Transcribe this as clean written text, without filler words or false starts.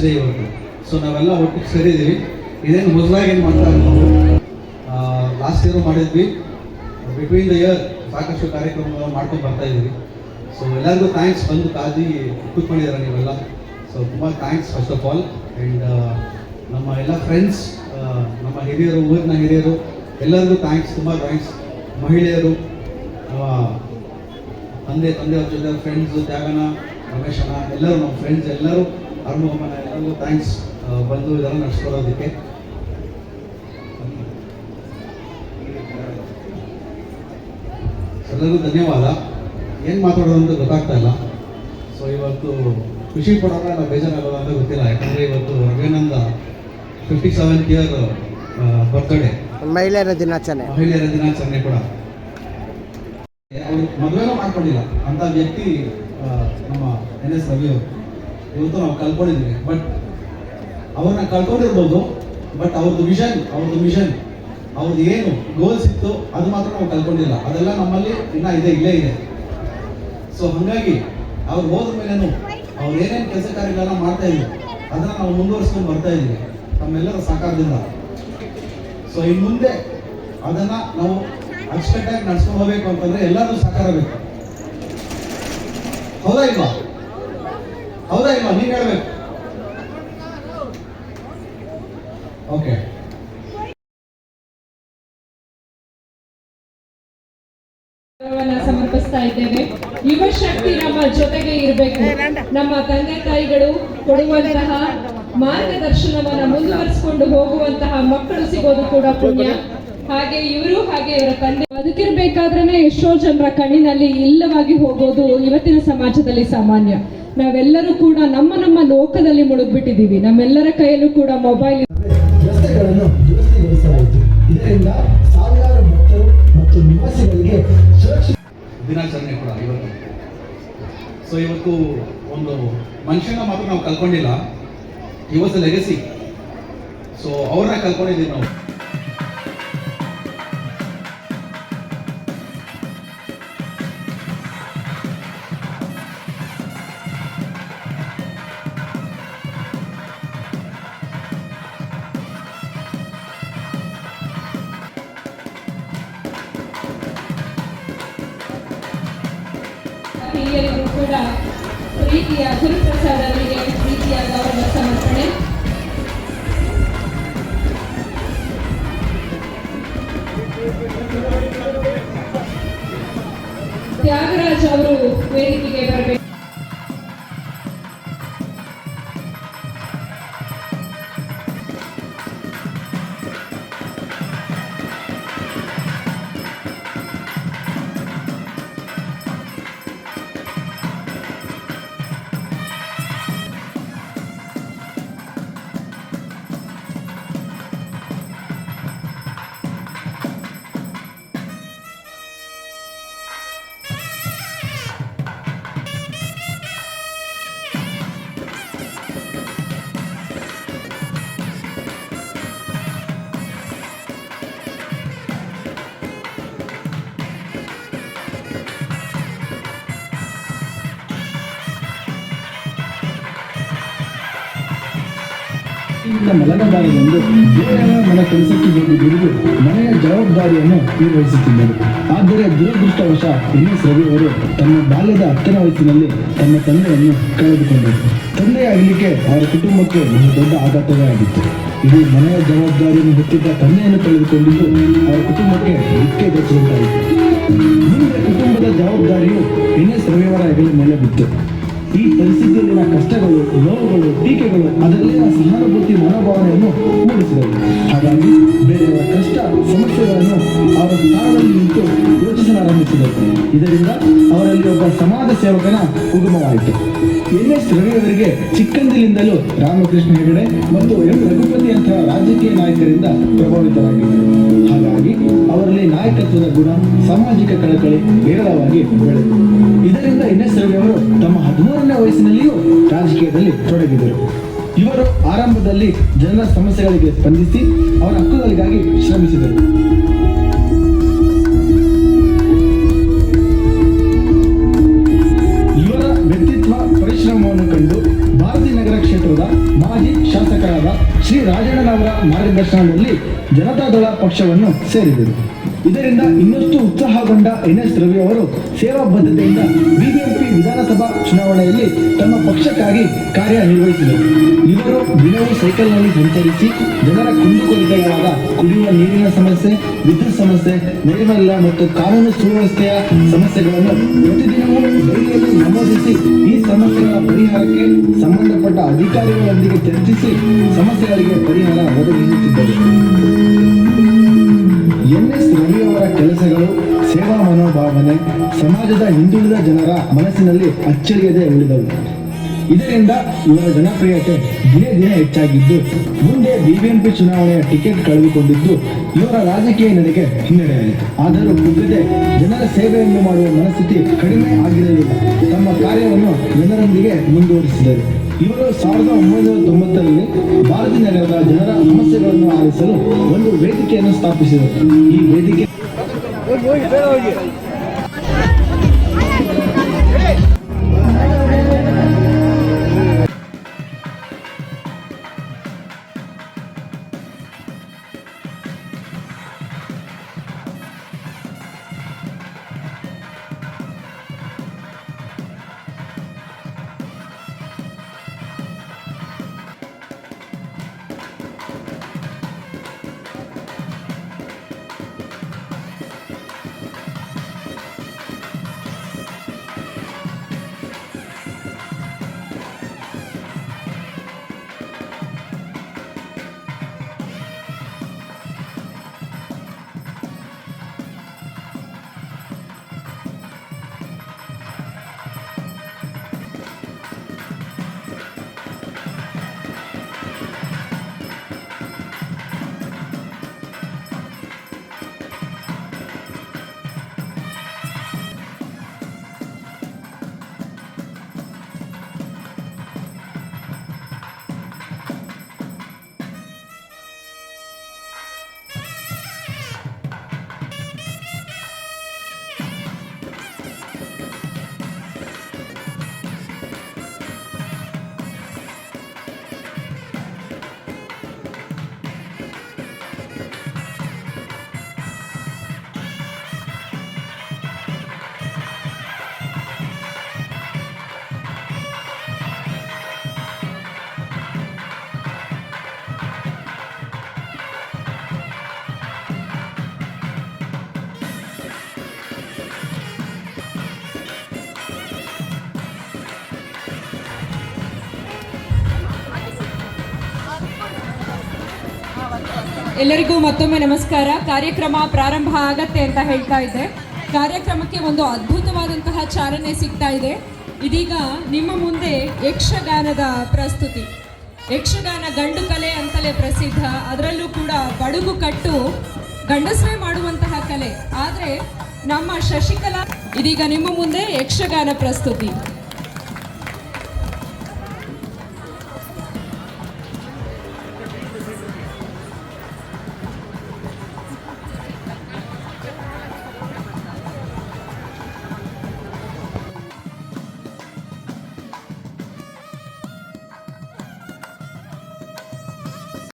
Day ಇವತ್ತು. So ನಾವೆಲ್ಲ ಒಟ್ಟಿಗೆ ಸೇರಿದ್ದೀವಿ. ಇದೇನು ಹೊಸದಾಗಿ ಏನು ಮಾಡ್ತಾ ನಾವು ಲಾಸ್ಟ್ ಇಯರು ಮಾಡಿದ್ವಿ. ಬಿಟ್ವೀನ್ ದ ಇಯರ್ ಸಾಕಷ್ಟು ಕಾರ್ಯಕ್ರಮಗಳು ಮಾಡ್ಕೊಂಡು ಬರ್ತಾ ಇದ್ದೀವಿ. ಸೊ ಎಲ್ಲರಿಗೂ ಥ್ಯಾಂಕ್ಸ್, ಬಂದು ಕಾದಿ ಕೂತ್ಕೊಂಡಿದ್ದಾರೆ ನೀವೆಲ್ಲ. ಸೊ ತುಂಬ thanks first of all. And ನಮ್ಮ ಎಲ್ಲ ಫ್ರೆಂಡ್ಸ್, ನಮ್ಮ ಹಿರಿಯರು, ಊರಿನ ಹಿರಿಯರು ಎಲ್ಲರಿಗೂ ಥ್ಯಾಂಕ್ಸ್, ತುಂಬ ಥ್ಯಾಂಕ್ಸ್. ಮಹಿಳೆಯರು, ತಂದೆಯವ್ರ ಜೊತೆ ಫ್ರೆಂಡ್ಸು, ತ್ಯಾಗನ, ರಮೇಶನ, ಎಲ್ಲರೂ ನಮ್ಮ ಫ್ರೆಂಡ್ಸ್ ಎಲ್ಲರೂ, ಅರುಣಮ್ಮನ ಎಲ್ಲರಿಗೂ ಥ್ಯಾಂಕ್ಸ್ ಬಂದು ಇದೆಲ್ಲ ನಡೆಸ್ಕೊಡೋದಕ್ಕೆ. ಎಲ್ಲರಿಗೂ ಧನ್ಯವಾದ. ಏನು ಮಾತಾಡೋದು ಅಂತ ಗೊತ್ತಾಗ್ತಾ ಇಲ್ಲ. ಸೊ ಇವತ್ತು ಖುಷಿ ಪಡೋಣ ನಾವು ಬೇಜಾರಾಗೋದು ಅಂತ ಗೊತ್ತಿಲ್ಲ. ಯಾಕಂದರೆ ಇವತ್ತು ರಘುನಂದ 57th ಇಯರ್ ಬರ್ತ್ಡೇ, ಮಹಿಳೆಯರ ದಿನಾಚರಣೆ ಕೂಡ. ಅವರು ಮದುವೆನೂ ಮಾಡ್ಕೊಂಡಿಲ್ಲ ಅಂತ ವ್ಯಕ್ತಿ ನಮ್ಮ NS ರವಿ ಅವರು. ಇವತ್ತು ನಾವು ಕಳ್ಕೊಂಡಿದ್ದೀವಿ. ಬಟ್ ಅವ್ರನ್ನ ಕಳ್ಕೊಂಡಿರ್ಬೋದು, ಬಟ್ ಅವ್ರದ್ದು ಮಿಷನ್ ಅವ್ರದ್ದು ಏನು ಗೋಲ್ಸ್ ಇತ್ತು ಅದು ಮಾತ್ರ ನಾವು ಕಳ್ಕೊಂಡಿಲ್ಲ. ಅದೆಲ್ಲ ನಮ್ಮಲ್ಲಿ ಇಲ್ಲೇ ಇದೆ. ಸೊ ಹಾಗಾಗಿ ಅವ್ರು ಹೋದ ಮೇಲೇನು ಅವ್ರು ಏನೇನು ಕೆಲಸ ಕಾರ್ಯಗಳನ್ನ ಮಾಡ್ತಾ ಇದ್ವಿ ಅದನ್ನ ನಾವು ಮುಂದುವರಿಸ್ಕೊಂಡು ಬರ್ತಾ ಇದ್ದೀವಿ ನಮ್ಮೆಲ್ಲರ ಸಹಕಾರದಿಂದ. ಸೊ ಇನ್ನು ಮುಂದೆ ಅದನ್ನ ನಾವು ಅಚ್ಚುಕಟ್ಟಾಗಿ ನಡ್ಸ್ಕೊಂಡು ಹೋಗ್ಬೇಕು ಅಂತಂದ್ರೆ ಎಲ್ಲರೂ ಸಹಕಾರ ಬೇಕು. ಹೌದಾ ಇಲ್ವಾ? ನೀವ್ ಹೇಳ್ಬೇಕು. ಓಕೆ, ಸಮರ್ಪಿಸ್ತಾ ಇದ್ದೇವೆ. ಯುವ ಶಕ್ತಿ ನಮ್ಮ ಜೊತೆಗೆ ಇರಬೇಕು. ನಮ್ಮ ತಂದೆ ತಾಯಿಗಳು ಕೊಡುವಂತಹ ಮಾರ್ಗದರ್ಶನವನ್ನ ಮುಂದುವರಿಸಿಕೊಂಡು ಹೋಗುವಂತಹ ಮಕ್ಕಳು ಸಿಗೋದು ಕೂಡ ಪುಣ್ಯ. ಹಾಗೆ ಇವರ ತಂದೆ ಬದುಕಿರ್ಬೇಕಾದ್ರೆ ಎಷ್ಟೋ ಜನರ ಕಣ್ಣಿನಲ್ಲಿ ಇಲ್ಲವಾಗಿ ಹೋಗೋದು ಇವತ್ತಿನ ಸಮಾಜದಲ್ಲಿ ಸಾಮಾನ್ಯ. ನಾವೆಲ್ಲರೂ ಕೂಡ ನಮ್ಮ ಲೋಕದಲ್ಲಿ ಮುಳುಗ್ಬಿಟ್ಟಿದ್ದೀವಿ. ನಮ್ಮೆಲ್ಲರ ಕೈಯಲ್ಲೂ ಕೂಡ ಮೊಬೈಲ್. ರಸ್ತೆಗಳನ್ನು ದುರಸ್ತಿಗೊಳಿಸಲಾಯಿತು. ಇದರಿಂದ ಸಾವಿರಾರು ಭಕ್ತರು ಮತ್ತು ನಿವಾಸಿಗಳಿಗೆ ಸುರಕ್ಷಿತ ದಿನಾಚರಣೆ ಕೂಡ ಇವತ್ತು. ಸೊ ಇವತ್ತು ಒಂದು ಮನುಷ್ಯನ ಮಾತ್ರ ನಾವು ಕಲ್ಕೊಂಡಿಲ್ಲ, ಇವತ್ತು ಲೆಗಸಿ. ಸೊ ಅವ್ರನ್ನ ಕಲ್ಕೊಂಡಿದ್ದೀವಿ ನಾವು. ಹಿರಿಯರಿಗೂ ಕೂಡ ಪ್ರೀತಿಯ ಗುರುಪ್ರಸಾದ್ ಅವರಿಗೆ ಪ್ರೀತಿಯ ಗೌರವ ಸಮರ್ಪಣೆ. ತ್ಯಾಗರಾಜ್ ಅವರು ವೇದಿಕೆಗೆ ಬರಬೇಕು. ಮಲನದಾರರೆಂದು ಬೇರೆಯವರ ಮನೆ ಕೆಲಸಕ್ಕೆ ಹೋಗಿ ದುಡಿದು ಮನೆಯ ಜವಾಬ್ದಾರಿಯನ್ನು ನಿರ್ವಹಿಸುತ್ತಿದ್ದರು. ಆದರೆ ದುರದೃಷ್ಟವಶ NS ರವಿ ಅವರು ತಮ್ಮ ಬಾಲ್ಯದ 10ನೇ ವಯಸ್ಸಿನಲ್ಲಿ ತಮ್ಮ ತಂದೆಯನ್ನು ಕಳೆದುಕೊಂಡರು. ತಂದೆಯಾಗಲಿಕ್ಕೆ ಅವರ ಕುಟುಂಬಕ್ಕೆ ಒಂದು ದೊಡ್ಡ ಆಘಾತವೇ ಆಗಿತ್ತು. ಇಡೀ ಮನೆಯ ಜವಾಬ್ದಾರಿಯನ್ನು ಹೊತ್ತಿದ್ದ ತಂದೆಯನ್ನು ಕಳೆದುಕೊಂಡಿದ್ದು ಅವರ ಕುಟುಂಬಕ್ಕೆ ದುಃಖ ಗೊತ್ತುಂಟಾಯಿತು. ಮುಂದೆ ಕುಟುಂಬದ ಜವಾಬ್ದಾರಿಯು NS ರವಿಯವರ ಹೆಗಲ ಮೇಲೆ ಬಿತ್ತು. ಈ ಪರಿಸ್ಥಿತಿಯಲ್ಲಿನ ಕಷ್ಟಗಳು, ನೋವುಗಳು, ಟೀಕೆಗಳು ಅದರಲ್ಲಿನ ಸಹಾನುಭೂತಿ ಮನೋಭಾವನೆಯನ್ನು ಮೂಡಿಸಿದರು. ಹಾಗಾಗಿ ಬೇರೆಯವರ ಕಷ್ಟ ಸಮಸ್ಯೆಗಳನ್ನು ಅವರ ಸ್ಥಾನದಲ್ಲಿ ನಿಂತು ಯೋಚಿಸಲಾರಂಭಿಸಿದರು. ಇದರಿಂದ ಅವರಲ್ಲಿ ಒಬ್ಬ ಸಮಾಜ ಸೇವಕನ ಉಗಮವಾಯಿತು. NS ರವಿಯವರಿಗೆ ಚಿಕ್ಕಂದಿನಿಂದಲೂ ರಾಮಕೃಷ್ಣ ಹೆಗಡೆ ಮತ್ತು M ರಘುಪತಿಯಂತಹ ರಾಜಕೀಯ ನಾಯಕರಿಂದ ಪ್ರಭಾವಿತರಾಗಿದ್ದರು. ಹಾಗಾಗಿ ಅವರಲ್ಲಿ ನಾಯಕತ್ವದ ಗುಣ, ಸಾಮಾಜಿಕ ಕಳಕಳಿ ಹೇರಳವಾಗಿ ಬೆಳೆದರು. ಇದರಿಂದ NS ರವಿಯವರು ತಮ್ಮ 13ನೇ ವಯಸ್ಸಿನಲ್ಲಿಯೂ ರಾಜಕೀಯದಲ್ಲಿ ತೊಡಗಿದರು. ಇವರು ಆರಂಭದಲ್ಲಿ ಜನರ ಸಮಸ್ಯೆಗಳಿಗೆ ಸ್ಪಂದಿಸಿ ಅವರ ಹಕ್ಕುಗಳಿಗಾಗಿ ಶ್ರಮಿಸಿದರು. ಇವರ ವ್ಯಕ್ತಿತ್ವ ಪರಿಶ್ರಮವನ್ನು ಕಂಡು ಭಾರತೀಯ ನಗರ ಕ್ಷೇತ್ರದ ಮಾಜಿ ಜನತಾದಳ ಪಕ್ಷವನ್ನು ಸೇರಿದರು. ಇದರಿಂದ ಇನ್ನಷ್ಟು ಉತ್ಸಾಹಗೊಂಡ ಎನ್.ಎಸ್. ರವಿ ಅವರು ಸೇವಾ ಬದ್ಧತೆಯಿಂದ ಬಿಬಿಎಂಪಿ ವಿಧಾನಸಭಾ ಚುನಾವಣೆಯಲ್ಲಿ ತಮ್ಮ ಪಕ್ಷಕ್ಕಾಗಿ ಕಾರ್ಯನಿರ್ವಹಿಸಿದರು. ಇವರು ದಿನವೂ ಸೈಕಲ್ನಲ್ಲಿ ಸಂಚರಿಸಿ ಜನರ ಕುಂದುಕೊರತೆಗಳಾದ ಕುಡಿಯುವ ನೀರಿನ ಸಮಸ್ಯೆ, ವಿದ್ಯುತ್ ಸಮಸ್ಯೆ, ನೈರ್ಮಲ್ಯ ಮತ್ತು ಕಾನೂನು ಸುವ್ಯವಸ್ಥೆಯ ಸಮಸ್ಯೆಗಳನ್ನು ಪ್ರತಿದಿನವೂ ಡೈರಿಯಲ್ಲಿ ನಮೂದಿಸಿ ಈ ಸಮಸ್ಯೆಗಳ ಪರಿಹಾರಕ್ಕೆ ಸಂಬಂಧಪಟ್ಟ ಅಧಿಕಾರಿಗಳೊಂದಿಗೆ ಚರ್ಚಿಸಿ ಸಮಸ್ಯೆಗಳಿಗೆ ಪರಿಹಾರ ಒದಗಿಸುತ್ತಿದ್ದರು. ಎನ್.ಎಸ್. ರವಿ ಅವರ ಕೆಲಸಗಳು, ಸೇವಾ ಮನೋಭಾವನೆ ಸಮಾಜದ ಹಿಂದುಳಿದ ಜನರ ಮನಸ್ಸಿನಲ್ಲಿ ಅಚ್ಚಳಿಯದೆ ಉಳಿದವು. ಇದರಿಂದ ಇವರ ಜನಪ್ರಿಯತೆ ದಿನೇ ದಿನೇ ಹೆಚ್ಚಾಗಿದ್ದು, ಮುಂದೆ ಬಿಬಿಎಂಪಿ ಚುನಾವಣೆಯ ಟಿಕೆಟ್ ಕಳೆದುಕೊಂಡಿದ್ದು ಇವರ ರಾಜಕೀಯ ನಡೆಗೆ ಹಿನ್ನಡೆಯಾಯಿತು. ಆದರೂ ಕುಗ್ಗದೆ ಜನರ ಸೇವೆಯನ್ನು ಮಾಡುವ ಮನಸ್ಥಿತಿ ಕಡಿಮೆ ಆಗಿರಲಿಲ್ಲ. ತಮ್ಮ ಕಾರ್ಯವನ್ನು ಜನರೊಂದಿಗೆ ಮುಂದುವರಿಸಿದರು. ಇವರು 1990ರಲ್ಲಿ ಭಾರತೀಯ ನಗರದ ಜನರ ಸಮಸ್ಯೆಗಳನ್ನು ಆಲಿಸಲು ಒಂದು ವೇದಿಕೆಯನ್ನು ಸ್ಥಾಪಿಸಿದರು. ಈ ವೇದಿಕೆ ಎಲ್ಲರಿಗೂ ಮತ್ತೊಮ್ಮೆ ನಮಸ್ಕಾರ. ಕಾರ್ಯಕ್ರಮ ಪ್ರಾರಂಭ ಆಗತ್ತೆ ಅಂತ ಹೇಳ್ತಾ ಇದ್ದೆ. ಕಾರ್ಯಕ್ರಮಕ್ಕೆ ಒಂದು ಅದ್ಭುತವಾದಂತಹ ಚಾಲನೆ ಸಿಗ್ತಾ ಇದೆ. ಇದೀಗ ನಿಮ್ಮ ಮುಂದೆ ಯಕ್ಷಗಾನದ ಪ್ರಸ್ತುತಿ. ಯಕ್ಷಗಾನ ಗಂಡು ಕಲೆ ಅಂತಲೇ ಪ್ರಸಿದ್ಧ. ಅದರಲ್ಲೂ ಕೂಡ ಬಡುಗು ಕಟ್ಟು ಗಂಡಸರೇ ಮಾಡುವಂತಹ ಕಲೆ. ಆದರೆ ನಮ್ಮ ಶಶಿಕಲಾ ಇದೀಗ ನಿಮ್ಮ ಮುಂದೆ ಯಕ್ಷಗಾನ ಪ್ರಸ್ತುತಿ.